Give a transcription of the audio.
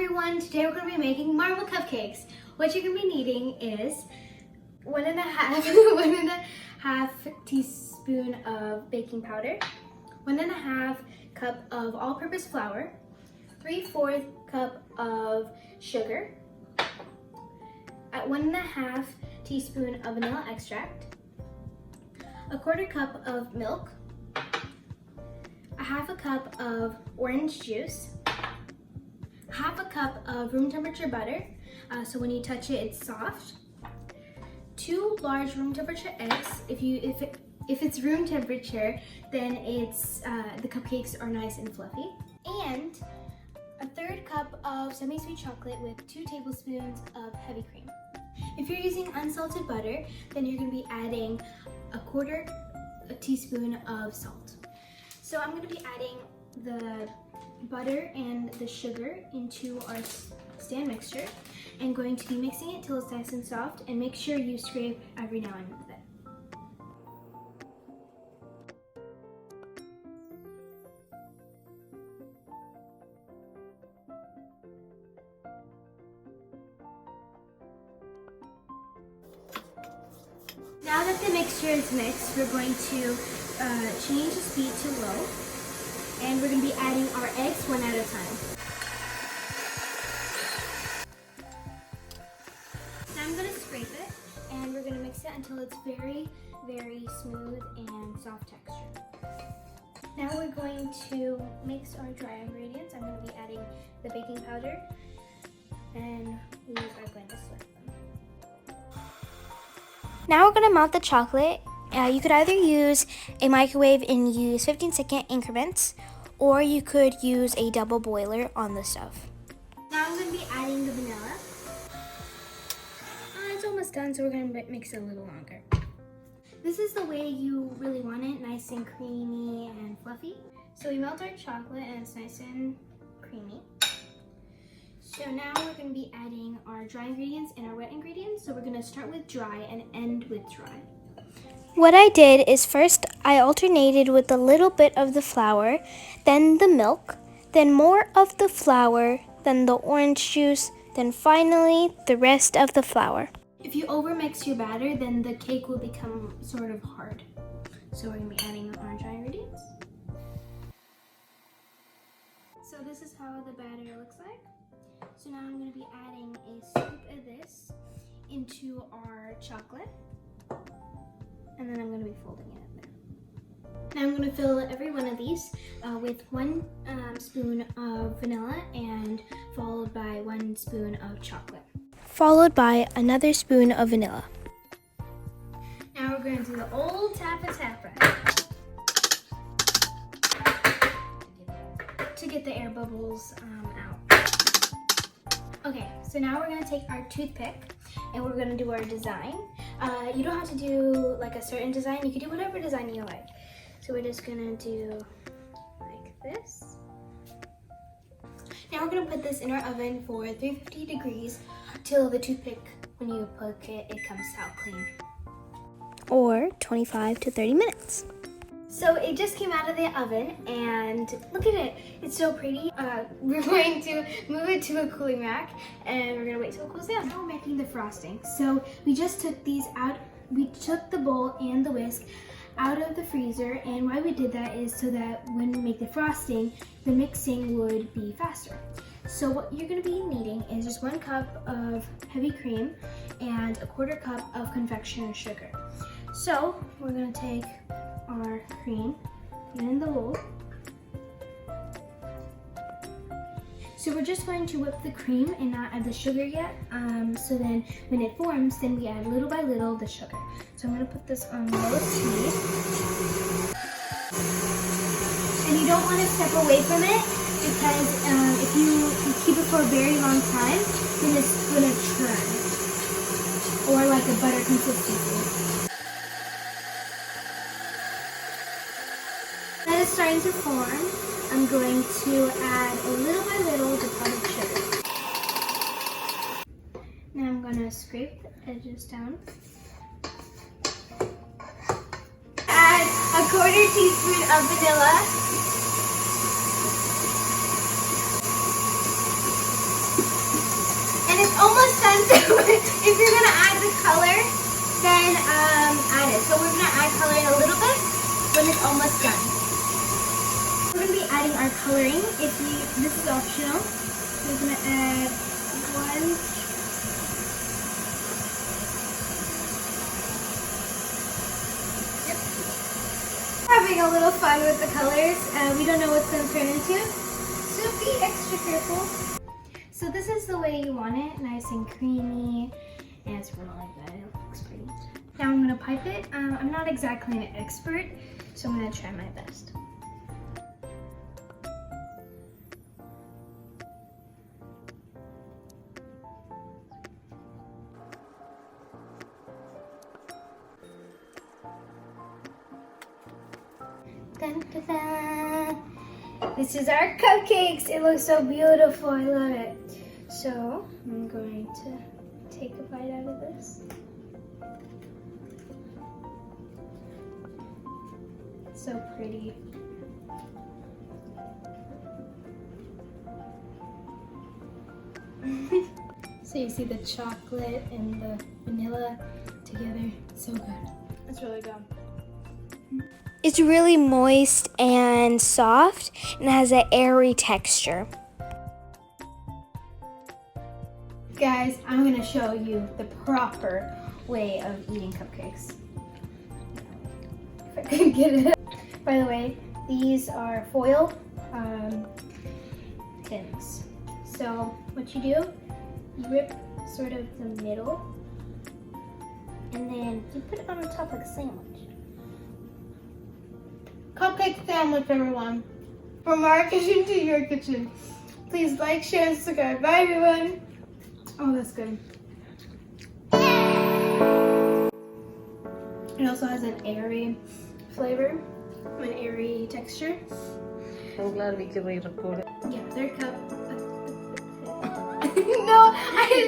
everyone, today we're going to be making marble cupcakes. What you're going to be needing is 1.5 teaspoon of baking powder, 1.5 cup of all-purpose flour, 3/4 cup of sugar, 1.5 teaspoon of vanilla extract, 1/4 cup of milk, 1/2 cup of orange juice, 1/2 cup of room temperature butter, so when you touch it, it's soft. 2 large room temperature eggs. If it's room temperature, then it's the cupcakes are nice and fluffy. And 1/3 cup of semi-sweet chocolate with 2 tablespoons of heavy cream. If you're using unsalted butter, then you're going to be adding 1/4 teaspoon of salt. So I'm going to be adding the butter and the sugar into our stand mixture and going to be mixing it till it's nice and soft, and make sure you scrape every now and then. Now that the mixture is mixed, we're going to change the speed to low, and we're going to be adding our eggs one at a time. Now I'm going to scrape it, and we're going to mix it until it's very, very smooth and soft texture. Now we're going to mix our dry ingredients. I'm going to be adding the baking powder, and we are going to sweat them. Now we're going to melt the chocolate. You could either use a microwave and use 15-second increments, or you could use a double boiler on the stove. Now I'm going to be adding the vanilla. It's almost done, so we're going to mix it a little longer. This is the way you really want it, nice and creamy and fluffy. So we melt our chocolate and it's nice and creamy. So now we're going to be adding our dry ingredients and our wet ingredients. So we're going to start with dry and end with dry. What I did is first I alternated with a little bit of the flour, then the milk, then more of the flour, then the orange juice, then finally the rest of the flour. If you overmix your batter, then the cake will become sort of hard. So we're going to be adding our dry ingredients. So this is how the batter looks like. So now I'm going to be adding a scoop of this into our chocolate, and then I'm going to be folding it in there. Now I'm going to fill every one of these with 1 spoon of vanilla, and followed by 1 spoon of chocolate, followed by another spoon of vanilla. Now we're going to do the old tappa to get the air bubbles out. Okay, so now we're going to take our toothpick and we're going to do our design. You don't have to do like a certain design. You can do whatever design you like. So we're just going to do like this. Now we're going to put this in our oven for 350 degrees till the toothpick, when you poke it, it comes out clean. Or 25 to 30 minutes. So it just came out of the oven, and look at it. It's so pretty. We're going to move it to a cooling rack, and we're going to wait till it cools down. Now we're making the frosting. So we just took these out. We took the bowl and the whisk out of the freezer, and why we did that is so that when we make the frosting, the mixing would be faster. So what you're going to be needing is just 1 cup of heavy cream and 1/4 cup of Confectioners Sugar. So we're going to take our cream in the bowl. So we're just going to whip the cream and not add the sugar yet. So then when it forms, then we add little by little the sugar. So I'm going to put this on low speed. And you don't want to step away from it, because if you keep it for a very long time, then it's going to churn, or like a butter consistency. That is starting to form. I'm going to add a little by little the powdered sugar. Now I'm going to scrape the edges down. Add 1/4 teaspoon of vanilla. almost done. So if you're gonna add the color, then add it. So we're gonna add color in a little bit when it's almost done. We're gonna be adding our coloring. This is optional. We're gonna add one. Yep. Having a little fun with the colors. We don't know what's gonna turn into, so be extra careful. So this is the way you want it, nice and creamy, and it's really good. It looks pretty. Now I'm gonna pipe it. I'm not exactly an expert, so I'm gonna try my best. Dun, dun, dun. This is our cupcakes. It looks so beautiful. I love it. So I'm going to take a bite out of this. So pretty. So you see the chocolate and the vanilla together. So good. It's really good. It's really moist and soft and has an airy texture. Guys, I'm gonna show you the proper way of eating cupcakes. If I can get it. By the way, these are foil tins. So what you do, you rip sort of the middle and then you put it on the top like a sandwich. Cupcake sandwich, everyone. From our kitchen to your kitchen. Please like, share, and subscribe. Bye, everyone. Oh, that's good. It also has an airy flavor, an airy texture. I'm glad we could record it. Yeah, they're cup. No, I didn't.